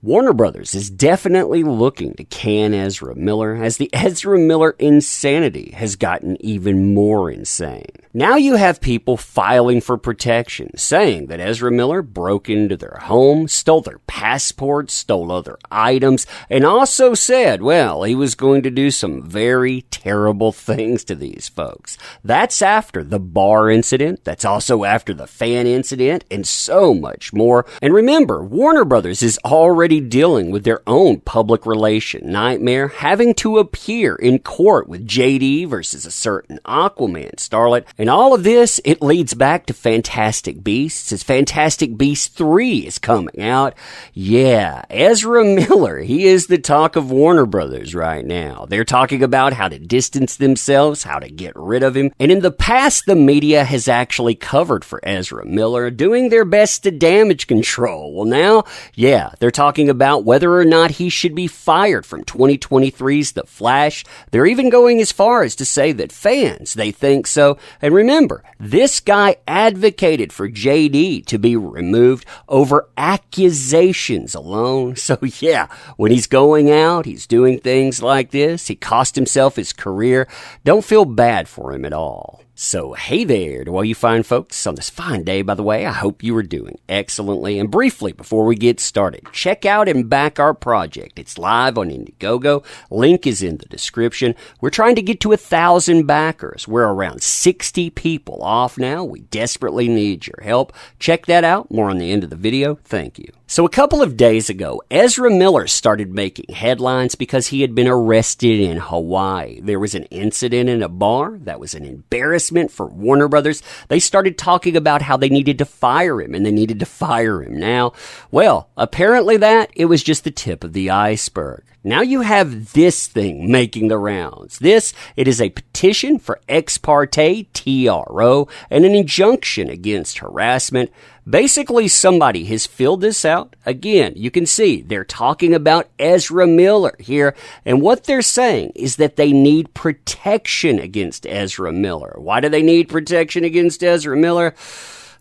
Warner Brothers is definitely looking to can Ezra Miller as the Ezra Miller insanity has gotten even more insane. Now you have people filing for protection, saying that Ezra Miller broke into their home, stole their passports, stole other items, and also said, well, he was going to do some very terrible things to these folks. That's after the bar incident, that's also after the fan incident, and so much more. And remember, Warner Brothers is already dealing with their own public relation nightmare, having to appear in court with JD versus a certain Aquaman starlet. And all of this, it leads back to Fantastic Beasts, as Fantastic Beasts 3 is coming out. Yeah, Ezra Miller, he is the talk of Warner Brothers right now. They're talking about how to distance themselves, how to get rid of him. And in the past, the media has actually covered for Ezra Miller, doing their best to damage control. Well, now, yeah, they're talking about whether or not he should be fired from 2023's The Flash. They're even going as far as to say that fans, they think so. And remember, this guy advocated for JD to be removed over accusations alone. So yeah, when he's going out, he's doing things like this. He cost himself his career. Don't feel bad for him at all. So, hey there to all you fine folks on this fine day, by the way. I hope you are doing excellently. And briefly, before we get started, check out and back our project. It's live on Indiegogo. Link is in the description. We're trying to get to 1,000 backers. We're around 60 people off now. We desperately need your help. Check that out. More on the end of the video. Thank you. So a couple of days ago, Ezra Miller started making headlines because he had been arrested in Hawaii. There was an incident in a bar that was an embarrassment for Warner Brothers. They started talking about how they needed to fire him, and they needed to fire him now. Well, apparently it was just the tip of the iceberg. Now you have this thing making the rounds. It is a petition for ex parte, TRO, and an injunction against harassment. Basically, somebody has filled this out. Again, you can see they're talking about Ezra Miller here, and what they're saying is that they need protection against Ezra Miller. Why do they need protection against Ezra Miller?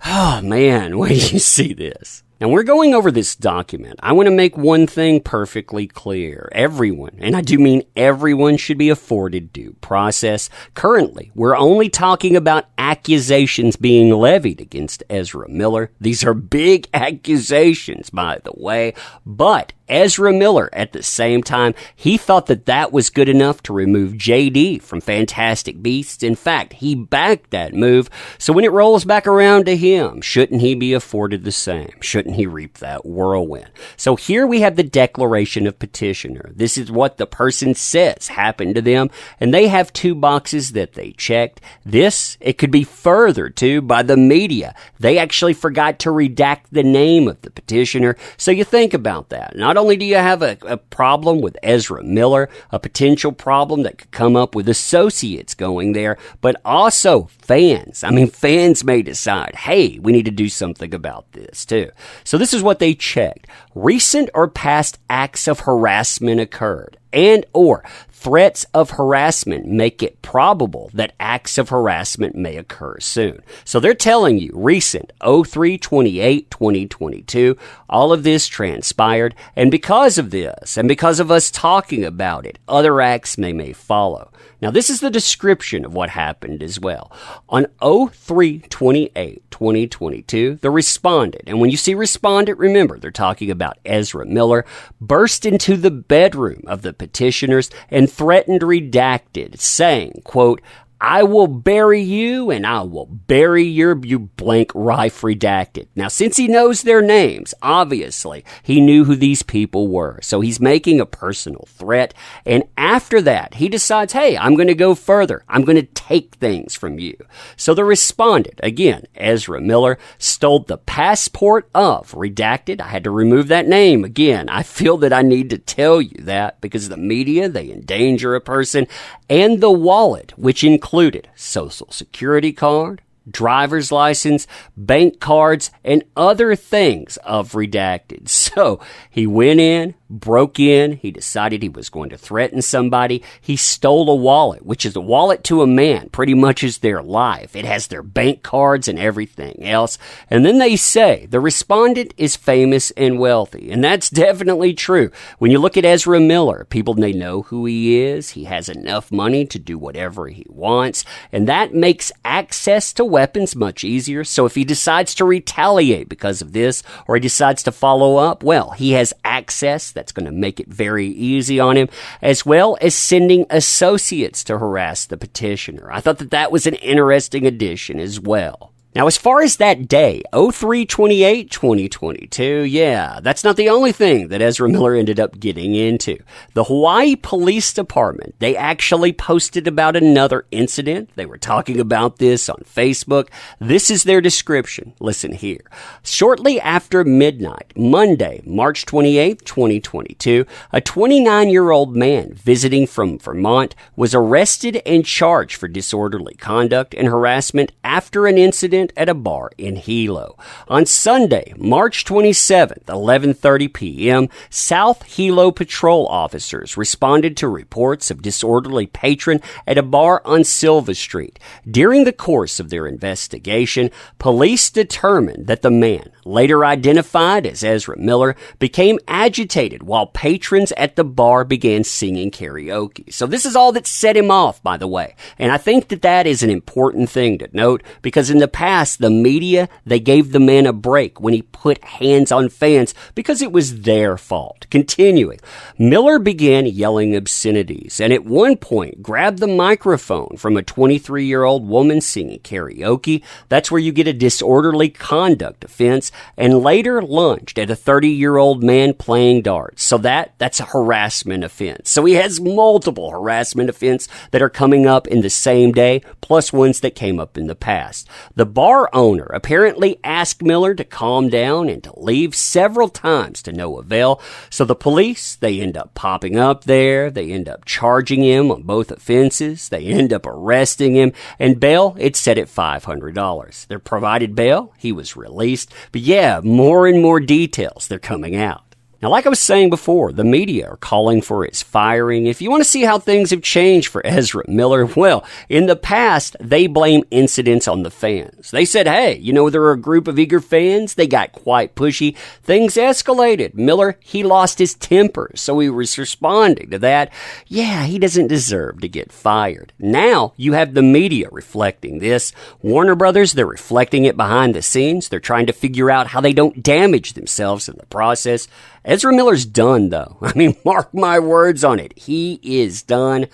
Oh man, wait till you see this. Now, we're going over this document. I want to make one thing perfectly clear. Everyone, and I do mean everyone, should be afforded due process. Currently, we're only talking about accusations being levied against Ezra Miller. These are big accusations, by the way, but Ezra Miller, at the same time, he thought that was good enough to remove JD from Fantastic Beasts. In fact, he backed that move. So when it rolls back around to him, shouldn't he be afforded the same? Shouldn't he reap that whirlwind? So here we have the declaration of petitioner. This is what the person says happened to them, and they have two boxes that they checked. It could be furthered to by the media. They actually forgot to redact the name of the petitioner. So you think about that. Not only do you have a problem with Ezra Miller, a potential problem that could come up with associates going there, but also fans. I mean, fans may decide, hey, we need to do something about this too. So this is what they checked. Recent or past acts of harassment occurred, and or threats of harassment make it probable that acts of harassment may occur soon. So they're telling you recent 03/28/2022, all of this transpired, and because of this, and because of us talking about it, other acts may follow. Now, this is the description of what happened as well. On 03/28/2022, the respondent, and when you see respondent, remember, they're talking about Ezra Miller, burst into the bedroom of the petitioners and threatened redacted, saying, quote, I will bury you and I will bury you blank rife redacted. Now, since he knows their names, obviously, he knew who these people were. So he's making a personal threat. And after that, he decides, hey, I'm going to go further. I'm going to take things from you. So the respondent, again, Ezra Miller, stole the passport of redacted. I had to remove that name. Again, I feel that I need to tell you that because the media, they endanger a person, and the wallet, which included social security card, driver's license, bank cards, and other things of redacted. So he went in, broke in. He decided he was going to threaten somebody. He stole a wallet, which is a wallet to a man, pretty much is their life. It has their bank cards and everything else. And then they say the respondent is famous and wealthy. And that's definitely true. When you look at Ezra Miller, people, they know who he is. He has enough money to do whatever he wants. And that makes access to weapons much easier. So if he decides to retaliate because of this, or he decides to follow up, well, he has access that's going to make it very easy on him, as well as sending associates to harass the petitioner. I thought that was an interesting addition as well. Now, as far as that day, 03/28/2022, yeah, that's not the only thing that Ezra Miller ended up getting into. The Hawaii Police Department, they actually posted about another incident. They were talking about this on Facebook. This is their description. Listen here. Shortly after midnight, Monday, March 28th, 2022, a 29-year-old man visiting from Vermont was arrested and charged for disorderly conduct and harassment after an incident at a bar in Hilo. On Sunday, March 27th, 11:30 p.m., South Hilo patrol officers responded to reports of disorderly patron at a bar on Silva Street. During the course of their investigation, police determined that the man, later identified as Ezra Miller, became agitated while patrons at the bar began singing karaoke. So this is all that set him off, by the way. And I think that is an important thing to note, because in the past, the media, they gave the man a break when he put hands on fans because it was their fault. Continuing, Miller began yelling obscenities and at one point grabbed the microphone from a 23-year-old woman singing karaoke. That's where you get a disorderly conduct offense, and later lunged at a 30-year-old man playing darts. So that's a harassment offense. So he has multiple harassment offenses that are coming up in the same day, plus ones that came up in the past. The bar owner apparently asked Miller to calm down and to leave several times to no avail. So the police, they end up popping up there. They end up charging him on both offenses. They end up arresting him, and bail, it's set at $500. They're provided bail. He was released. But yeah, more and more details, they're coming out. Now, like I was saying before, the media are calling for his firing. If you want to see how things have changed for Ezra Miller, well, in the past, they blame incidents on the fans. They said, hey, there are a group of eager fans. They got quite pushy. Things escalated. Miller, he lost his temper, so he was responding to that. Yeah, he doesn't deserve to get fired. Now, you have the media reflecting this. Warner Brothers, they're reflecting it behind the scenes. They're trying to figure out how they don't damage themselves in the process. Ezra Miller's done, though. I mean, mark my words on it. He is done.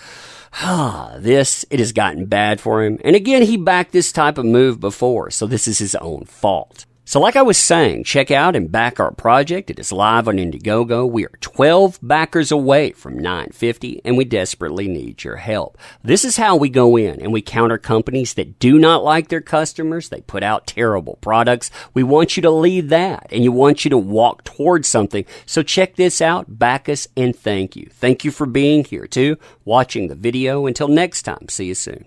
It has gotten bad for him. And again, he backed this type of move before, so this is his own fault. So like I was saying, check out and back our project. It is live on Indiegogo. We are 12 backers away from $950, and we desperately need your help. This is how we go in and we counter companies that do not like their customers. They put out terrible products. We want you to lead that, and you want you to walk towards something. So check this out, back us, and thank you. Thank you for being here too, watching the video. Until next time, see you soon.